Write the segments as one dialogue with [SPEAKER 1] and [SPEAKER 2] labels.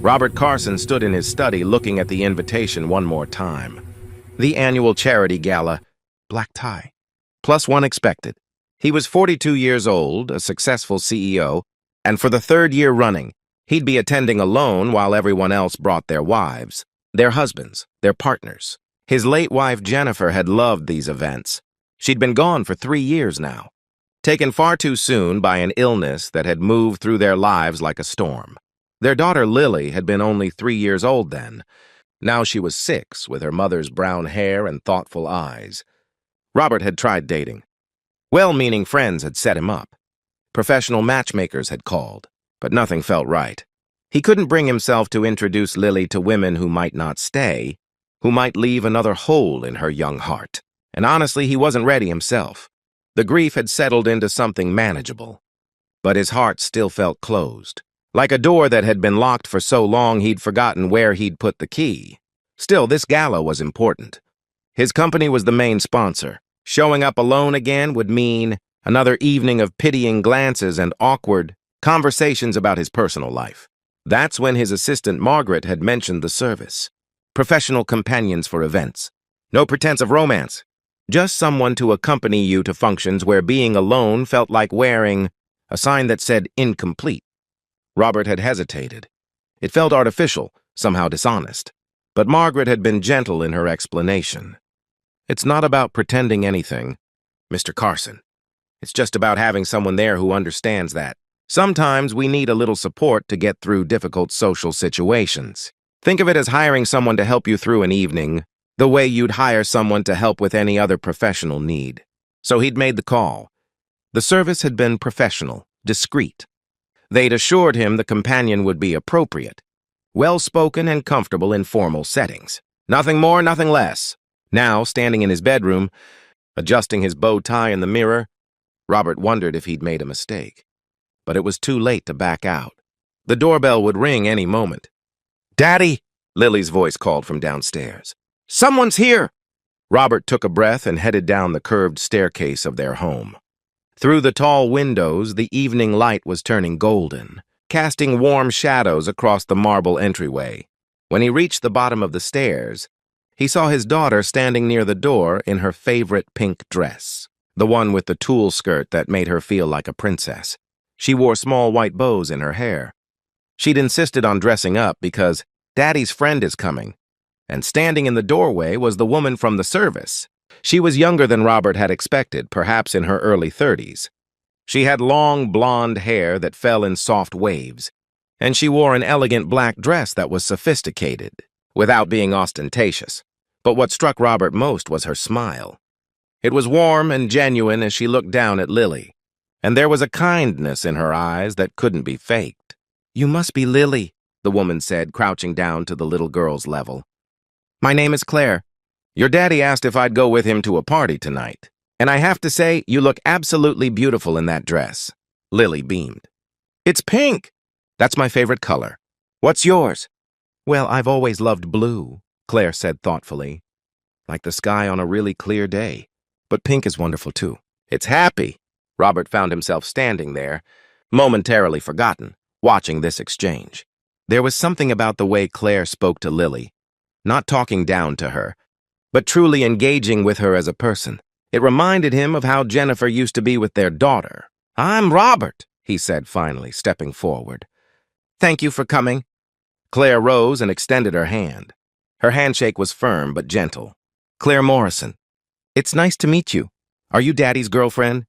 [SPEAKER 1] Robert Carson stood in his study looking at the invitation one more time. The annual charity gala, black tie, plus one expected. He was 42 years old, a successful CEO, and for the third year running, he'd be attending alone while everyone else brought their wives, their husbands, their partners. His late wife Jennifer had loved these events. She'd been gone for 3 years now, taken far too soon by an illness that had moved through their lives like a storm. Their daughter Lily had been only 3 years old then. Now she was 6, with her mother's brown hair and thoughtful eyes. Robert had tried dating. Well-meaning friends had set him up. Professional matchmakers had called, but nothing felt right. He couldn't bring himself to introduce Lily to women who might not stay, who might leave another hole in her young heart. And honestly, he wasn't ready himself. The grief had settled into something manageable, but his heart still felt closed. Like a door that had been locked for so long he'd forgotten where he'd put the key. Still, this gala was important. His company was the main sponsor. Showing up alone again would mean another evening of pitying glances and awkward conversations about his personal life. That's when his assistant Margaret had mentioned the service. Professional companions for events. No pretense of romance. Just someone to accompany you to functions where being alone felt like wearing a sign that said incomplete. Robert had hesitated. It felt artificial, somehow dishonest. But Margaret had been gentle in her explanation. It's not about pretending anything, Mr. Carson. It's just about having someone there who understands that. Sometimes we need a little support to get through difficult social situations. Think of it as hiring someone to help you through an evening, the way you'd hire someone to help with any other professional need. So he'd made the call. The service had been professional, discreet. They'd assured him the companion would be appropriate, well-spoken and comfortable in formal settings. Nothing more, nothing less. Now, standing in his bedroom, adjusting his bow tie in the mirror, Robert wondered if he'd made a mistake. But it was too late to back out. The doorbell would ring any moment. "Daddy!" Lily's voice called from downstairs. "Someone's here!" Robert took a breath and headed down the curved staircase of their home. Through the tall windows, the evening light was turning golden, casting warm shadows across the marble entryway. When he reached the bottom of the stairs, he saw his daughter standing near the door in her favorite pink dress, the one with the tulle skirt that made her feel like a princess. She wore small white bows in her hair. She'd insisted on dressing up because Daddy's friend is coming, and standing in the doorway was the woman from the service. She was younger than Robert had expected, perhaps in her early 30s. She had long blonde hair that fell in soft waves, and she wore an elegant black dress that was sophisticated, without being ostentatious. But what struck Robert most was her smile. It was warm and genuine as she looked down at Lily, and there was a kindness in her eyes that couldn't be faked. "You must be Lily," the woman said, crouching down to the little girl's level. "My name is Claire. Your daddy asked if I'd go with him to a party tonight, and I have to say, you look absolutely beautiful in that dress." Lily beamed. "It's pink. That's my favorite color. What's yours?" "Well, I've always loved blue," Claire said thoughtfully. "Like the sky on a really clear day. But pink is wonderful too." "It's happy." Robert found himself standing there, momentarily forgotten, watching this exchange. There was something about the way Claire spoke to Lily, not talking down to her, but truly engaging with her as a person. It reminded him of how Jennifer used to be with their daughter. "I'm Robert," he said finally, stepping forward. "Thank you for coming." Claire rose and extended her hand. Her handshake was firm but gentle. "Claire Morrison. It's nice to meet you. Are you Daddy's girlfriend?"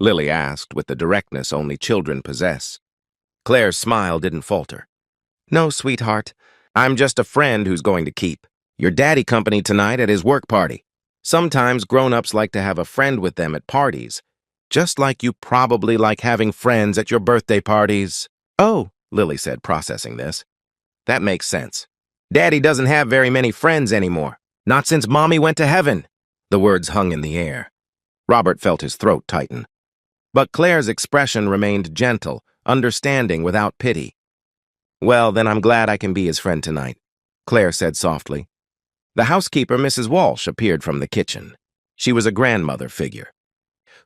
[SPEAKER 1] Lily asked with the directness only children possess. Claire's smile didn't falter. "No, sweetheart. I'm just a friend who's going to keep your daddy company tonight at his work party. Sometimes grown-ups like to have a friend with them at parties, just like you probably like having friends at your birthday parties." "Oh," Lily said, processing this. "That makes sense. Daddy doesn't have very many friends anymore. Not since Mommy went to heaven." The words hung in the air. Robert felt his throat tighten. But Claire's expression remained gentle, understanding without pity. "Well, then I'm glad I can be his friend tonight," Claire said softly. The housekeeper, Mrs. Walsh, appeared from the kitchen. She was a grandmother figure,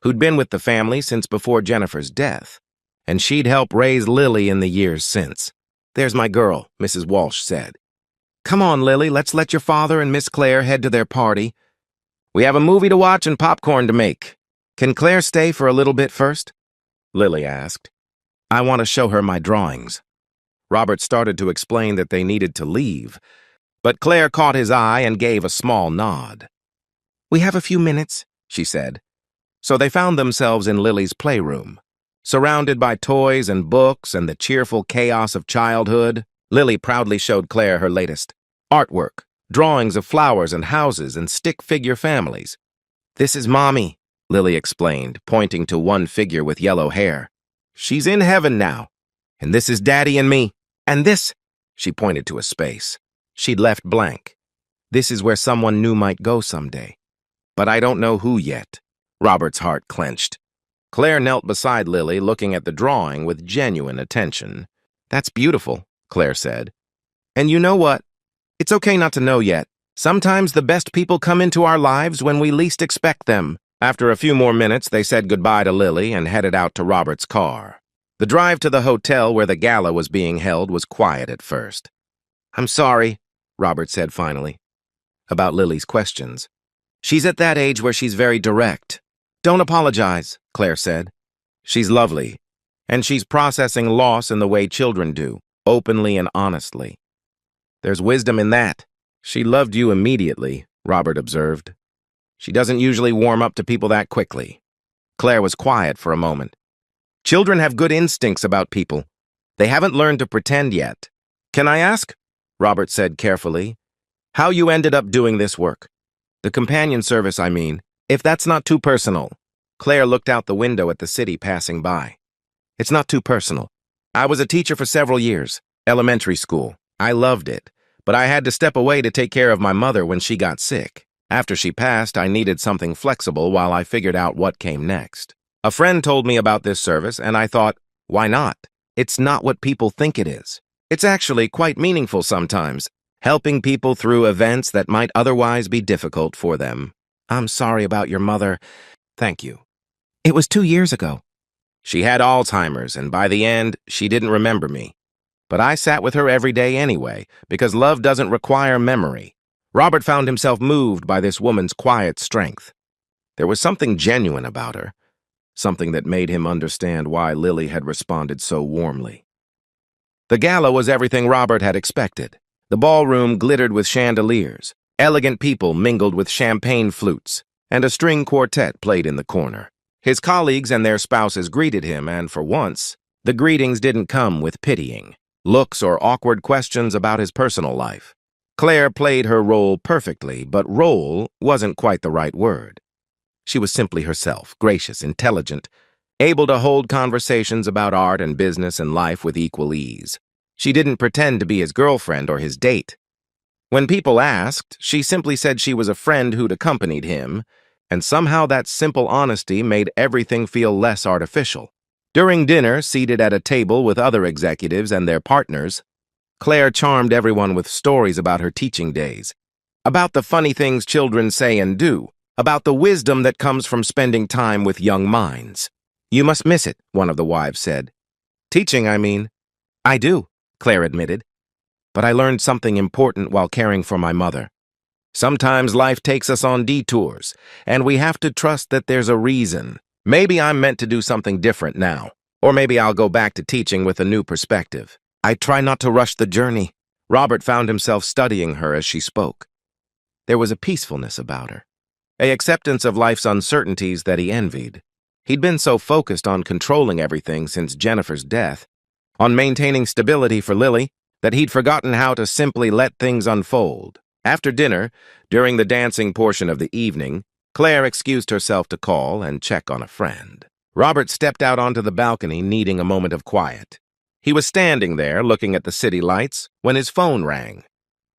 [SPEAKER 1] who'd been with the family since before Jennifer's death, and she'd helped raise Lily in the years since. "There's my girl," Mrs. Walsh said. "Come on, Lily, let's let your father and Miss Claire head to their party. We have a movie to watch and popcorn to make. Can Claire stay for a little bit first?" Lily asked. "I want to show her my drawings." Robert started to explain that they needed to leave, but Claire caught his eye and gave a small nod. "We have a few minutes," she said. So they found themselves in Lily's playroom. Surrounded by toys and books and the cheerful chaos of childhood, Lily proudly showed Claire her latest artwork, drawings of flowers and houses and stick figure families. "This is Mommy," Lily explained, pointing to one figure with yellow hair. "She's in heaven now. And this is Daddy and me. And this," she pointed to a space she'd left blank. "This is where someone new might go someday. But I don't know who yet." Robert's heart clenched. Claire knelt beside Lily, looking at the drawing with genuine attention. "That's beautiful," Claire said. "And you know what? It's okay not to know yet. Sometimes the best people come into our lives when we least expect them." After a few more minutes, they said goodbye to Lily and headed out to Robert's car. The drive to the hotel where the gala was being held was quiet at first. "I'm sorry," Robert said finally, about Lily's questions. "She's at that age where she's very direct." "Don't apologize," Claire said. "She's lovely, and she's processing loss in the way children do, openly and honestly. There's wisdom in that." "She loved you immediately," Robert observed. "She doesn't usually warm up to people that quickly." Claire was quiet for a moment. "Children have good instincts about people. They haven't learned to pretend yet." "Can I ask," Robert said carefully, "how you ended up doing this work? The companion service, I mean, if that's not too personal." Claire looked out the window at the city passing by. "It's not too personal. I was a teacher for several years, elementary school. I loved it, but I had to step away to take care of my mother when she got sick. After she passed, I needed something flexible while I figured out what came next. A friend told me about this service, and I thought, why not? It's not what people think it is. It's actually quite meaningful sometimes, helping people through events that might otherwise be difficult for them." "I'm sorry about your mother." "Thank you." "It was 2 years ago." "She had Alzheimer's, and by the end, she didn't remember me. But I sat with her every day anyway, because love doesn't require memory." Robert found himself moved by this woman's quiet strength. There was something genuine about her, something that made him understand why Lily had responded so warmly. The gala was everything Robert had expected. The ballroom glittered with chandeliers, elegant people mingled with champagne flutes, and a string quartet played in the corner. His colleagues and their spouses greeted him, and for once, the greetings didn't come with pitying looks or awkward questions about his personal life. Claire played her role perfectly, but role wasn't quite the right word. She was simply herself, gracious, intelligent, able to hold conversations about art and business and life with equal ease. She didn't pretend to be his girlfriend or his date. When people asked, she simply said she was a friend who'd accompanied him, and somehow that simple honesty made everything feel less artificial. During dinner, seated at a table with other executives and their partners, Claire charmed everyone with stories about her teaching days, about the funny things children say and do, about the wisdom that comes from spending time with young minds. "You must miss it," one of the wives said. "Teaching, I mean." "I do," Claire admitted. "But I learned something important while caring for my mother. Sometimes life takes us on detours, and we have to trust that there's a reason. Maybe I'm meant to do something different now, or maybe I'll go back to teaching with a new perspective. I try not to rush the journey." Robert found himself studying her as she spoke. There was a peacefulness about her, an acceptance of life's uncertainties that he envied. He'd been so focused on controlling everything since Jennifer's death, on maintaining stability for Lily, that he'd forgotten how to simply let things unfold. After dinner, during the dancing portion of the evening, Claire excused herself to call and check on a friend. Robert stepped out onto the balcony, needing a moment of quiet. He was standing there, looking at the city lights, when his phone rang.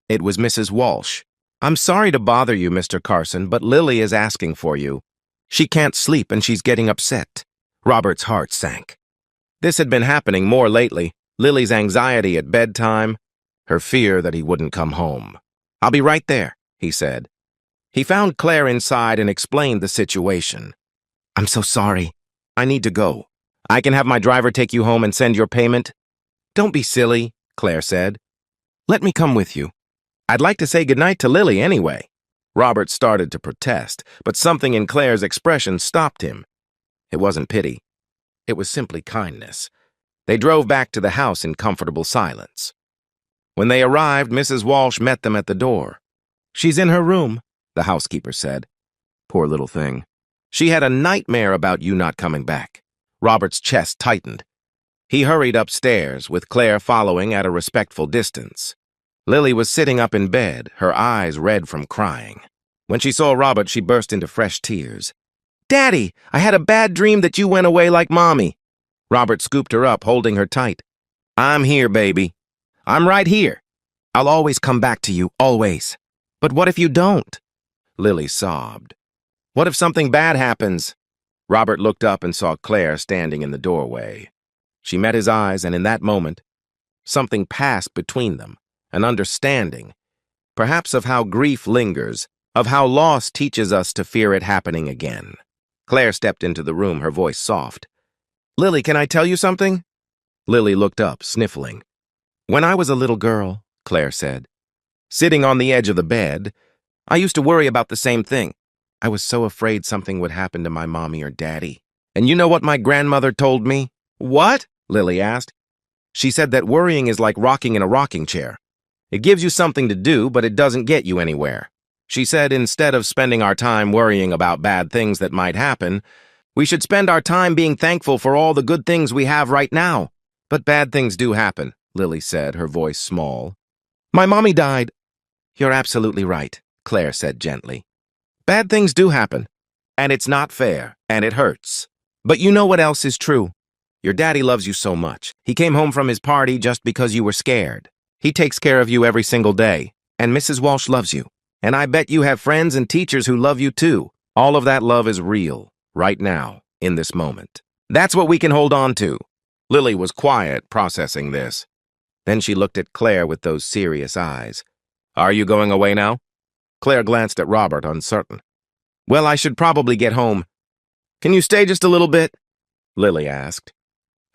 [SPEAKER 1] It was Mrs. Walsh. "I'm sorry to bother you, Mr. Carson, but Lily is asking for you. She can't sleep and she's getting upset." Robert's heart sank. This had been happening more lately, Lily's anxiety at bedtime, her fear that he wouldn't come home. "I'll be right there," he said. He found Claire inside and explained the situation. "I'm so sorry. I need to go. I can have my driver take you home and send your payment." "Don't be silly," Claire said. "Let me come with you. I'd like to say goodnight to Lily anyway." Robert started to protest, but something in Claire's expression stopped him. It wasn't pity. It was simply kindness. They drove back to the house in comfortable silence. When they arrived, Mrs. Walsh met them at the door. "She's in her room," the housekeeper said. "Poor little thing. She had a nightmare about you not coming back." Robert's chest tightened. He hurried upstairs, with Claire following at a respectful distance. Lily was sitting up in bed, her eyes red from crying. When she saw Robert, she burst into fresh tears. "Daddy, I had a bad dream that you went away like Mommy." Robert scooped her up, holding her tight. "I'm here, baby. I'm right here. I'll always come back to you, always. But what if you don't?" Lily sobbed. "What if something bad happens?" Robert looked up and saw Claire standing in the doorway. She met his eyes, and in that moment, something passed between them, an understanding, perhaps of how grief lingers, of how loss teaches us to fear it happening again. Claire stepped into the room, her voice soft. "Lily, can I tell you something?" Lily looked up, sniffling. "When I was a little girl," Claire said, "sitting on the edge of the bed, I used to worry about the same thing. I was so afraid something would happen to my mommy or daddy. And you know what my grandmother told me?" "What?" Lily asked. "She said that worrying is like rocking in a rocking chair. It gives you something to do, but it doesn't get you anywhere. She said instead of spending our time worrying about bad things that might happen, we should spend our time being thankful for all the good things we have right now." "But bad things do happen," Lily said, her voice small. "My mommy died." "You're absolutely right," Claire said gently. "Bad things do happen, and it's not fair, and it hurts. But you know what else is true? Your daddy loves you so much. He came home from his party just because you were scared. He takes care of you every single day, and Mrs. Walsh loves you. And I bet you have friends and teachers who love you too. All of that love is real, right now, in this moment. That's what we can hold on to." Lily was quiet, processing this. Then she looked at Claire with those serious eyes. "Are you going away now?" Claire glanced at Robert, uncertain. "Well, I should probably get home. Can you stay just a little bit?" Lily asked.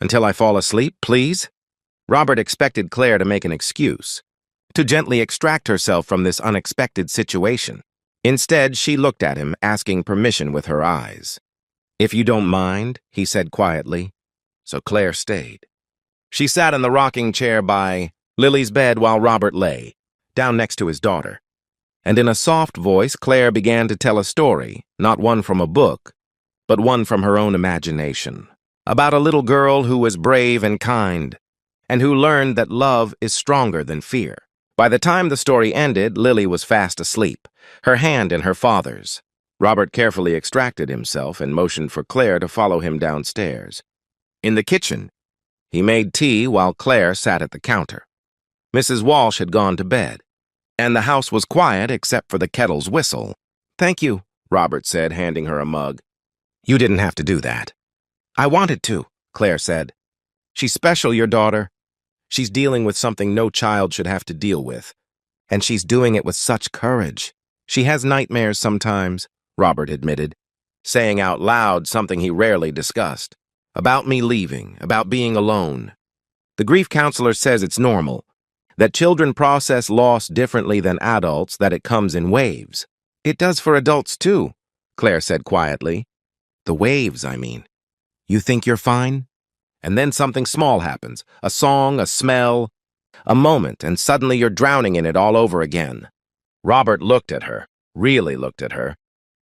[SPEAKER 1] "Until I fall asleep, please?" Robert expected Claire to make an excuse, to gently extract herself from this unexpected situation. Instead, she looked at him, asking permission with her eyes. "If you don't mind," he said quietly. So Claire stayed. She sat in the rocking chair by Lily's bed while Robert lay, down next to his daughter. And in a soft voice, Claire began to tell a story, not one from a book, but one from her own imagination, about a little girl who was brave and kind, and who learned that love is stronger than fear. By the time the story ended, Lily was fast asleep, her hand in her father's. Robert carefully extracted himself and motioned for Claire to follow him downstairs. In the kitchen, he made tea while Claire sat at the counter. Mrs. Walsh had gone to bed, and the house was quiet except for the kettle's whistle. "Thank you," Robert said, handing her a mug. "You didn't have to do that." "I wanted to," Claire said. "She's special, your daughter. She's dealing with something no child should have to deal with. And she's doing it with such courage. She has nightmares sometimes," Robert admitted, saying out loud something he rarely discussed. "About me leaving, about being alone. The grief counselor says it's normal, that children process loss differently than adults, that it comes in waves." "It does for adults too," Claire said quietly. "The waves, I mean. You think you're fine? And then something small happens, a song, a smell, a moment, and suddenly you're drowning in it all over again." Robert looked at her, really looked at her,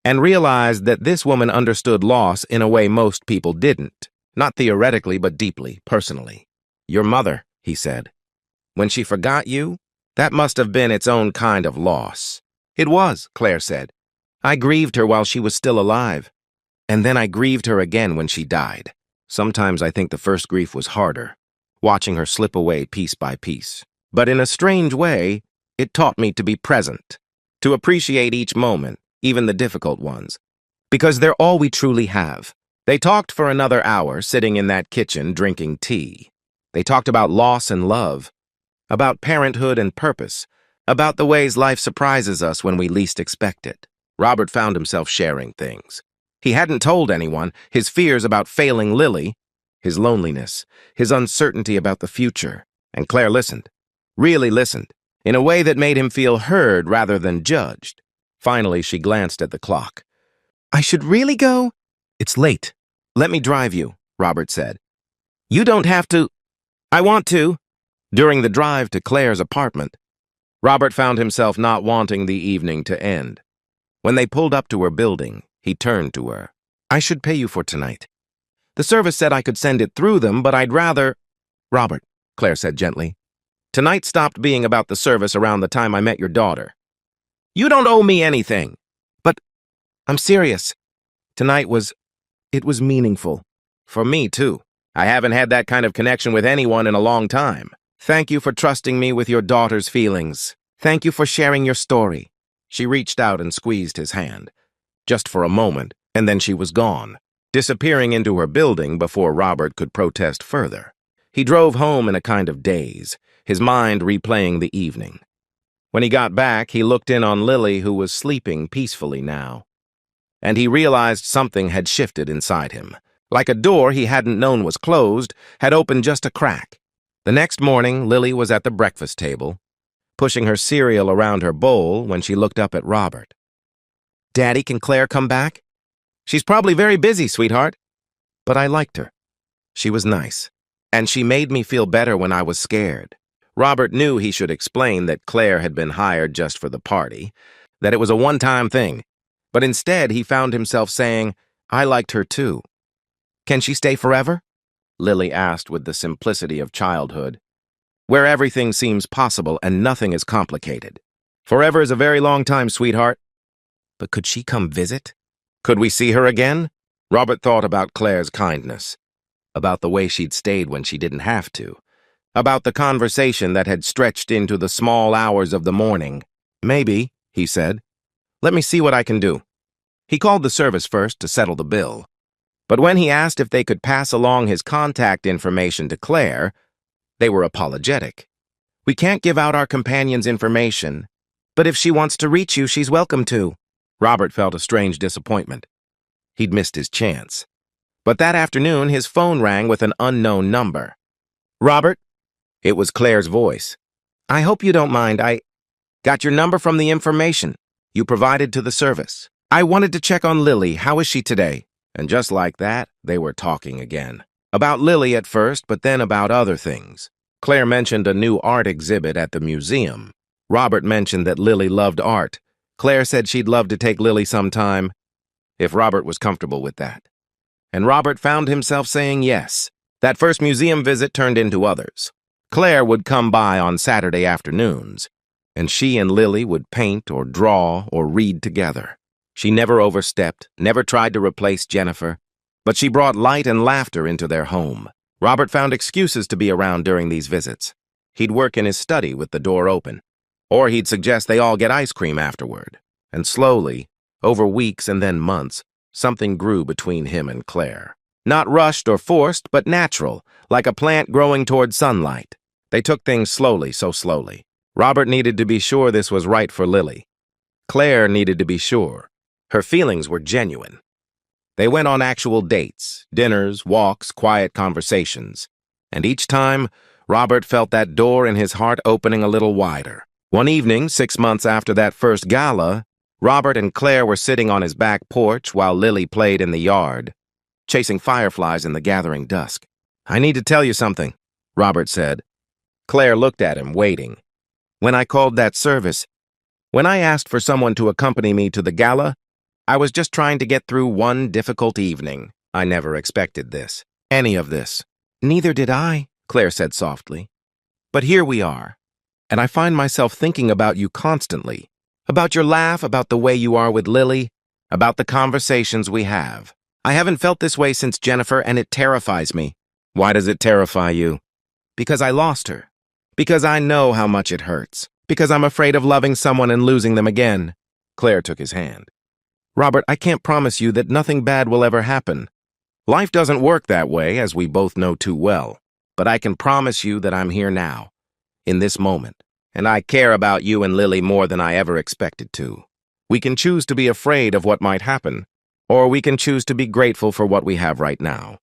[SPEAKER 1] and realized that this woman understood loss in a way most people didn't, not theoretically but deeply, personally. "Your mother," he said. "When she forgot you, that must have been its own kind of loss." "It was," Claire said. "I grieved her while she was still alive. And then I grieved her again when she died. Sometimes I think the first grief was harder, watching her slip away piece by piece. But in a strange way, it taught me to be present, to appreciate each moment, even the difficult ones, because they're all we truly have." They talked for another hour, sitting in that kitchen, drinking tea. They talked about loss and love, about parenthood and purpose, about the ways life surprises us when we least expect it. Robert found himself sharing things. He hadn't told anyone his fears about failing Lily, his loneliness, his uncertainty about the future, And Claire listened, really listened, in a way that made him feel heard rather than judged. Finally, she glanced at the clock. "I should really go?" "It's late. Let me drive you," Robert said. "You don't have to." "I want to." During the drive to Claire's apartment, Robert found himself not wanting the evening to end. When they pulled up to her building, he turned to her. "I should pay you for tonight. The service said I could send it through them, but I'd rather—" "Robert," Claire said gently, "tonight stopped being about the service around the time I met your daughter. You don't owe me anything." "But I'm serious. Tonight it was meaningful. For me, too. I haven't had that kind of connection with anyone in a long time. Thank you for trusting me with your daughter's feelings. Thank you for sharing your story." She reached out and squeezed his hand. Just for a moment, and then she was gone, disappearing into her building before Robert could protest further. He drove home in a kind of daze, his mind replaying the evening. When he got back, he looked in on Lily, who was sleeping peacefully now. And he realized something had shifted inside him. Like a door he hadn't known was closed, had opened just a crack. The next morning, Lily was at the breakfast table, pushing her cereal around her bowl when she looked up at Robert. "Daddy, can Claire come back?" "She's probably very busy, sweetheart." "But I liked her. She was nice. And she made me feel better when I was scared." Robert knew he should explain that Claire had been hired just for the party, that it was a one-time thing. But instead, he found himself saying, "I liked her too." "Can she stay forever?" Lily asked with the simplicity of childhood, where everything seems possible and nothing is complicated. "Forever is a very long time, sweetheart." "But could she come visit? Could we see her again?" Robert thought about Claire's kindness, about the way she'd stayed when she didn't have to, about the conversation that had stretched into the small hours of the morning. "Maybe," he said. "Let me see what I can do." He called the service first to settle the bill. But when he asked if they could pass along his contact information to Claire, they were apologetic. "We can't give out our companion's information, but if she wants to reach you, she's welcome to." Robert felt a strange disappointment. He'd missed his chance. But that afternoon, his phone rang with an unknown number. "Robert?" It was Claire's voice. "I hope you don't mind. I got your number from the information you provided to the service. I wanted to check on Lily. How is she today?" And just like that, they were talking again. About Lily at first, but then about other things. Claire mentioned a new art exhibit at the museum. Robert mentioned that Lily loved art. Claire said she'd love to take Lily sometime, if Robert was comfortable with that. And Robert found himself saying yes. That first museum visit turned into others. Claire would come by on Saturday afternoons, and she and Lily would paint or draw or read together. She never overstepped, never tried to replace Jennifer, but she brought light and laughter into their home. Robert found excuses to be around during these visits. He'd work in his study with the door open, or he'd suggest they all get ice cream afterward. And slowly, over weeks and then months, something grew between him and Claire. Not rushed or forced, but natural, like a plant growing toward sunlight. They took things slowly, so slowly. Robert needed to be sure this was right for Lily. Claire needed to be sure. Her feelings were genuine. They went on actual dates, dinners, walks, quiet conversations. And each time, Robert felt that door in his heart opening a little wider. One evening, 6 months after that first gala, Robert and Claire were sitting on his back porch while Lily played in the yard, chasing fireflies in the gathering dusk. "I need to tell you something," Robert said. Claire looked at him, waiting. "When I called that service, when I asked for someone to accompany me to the gala, I was just trying to get through one difficult evening. I never expected this. Any of this." "Neither did I," Claire said softly. "But here we are. And I find myself thinking about you constantly. About your laugh, about the way you are with Lily, about the conversations we have. I haven't felt this way since Jennifer, and it terrifies me." "Why does it terrify you?" "Because I lost her. Because I know how much it hurts. Because I'm afraid of loving someone and losing them again." Claire took his hand. "Robert, I can't promise you that nothing bad will ever happen. Life doesn't work that way, as we both know too well. But I can promise you that I'm here now, in this moment, and I care about you and Lily more than I ever expected to. We can choose to be afraid of what might happen, or we can choose to be grateful for what we have right now.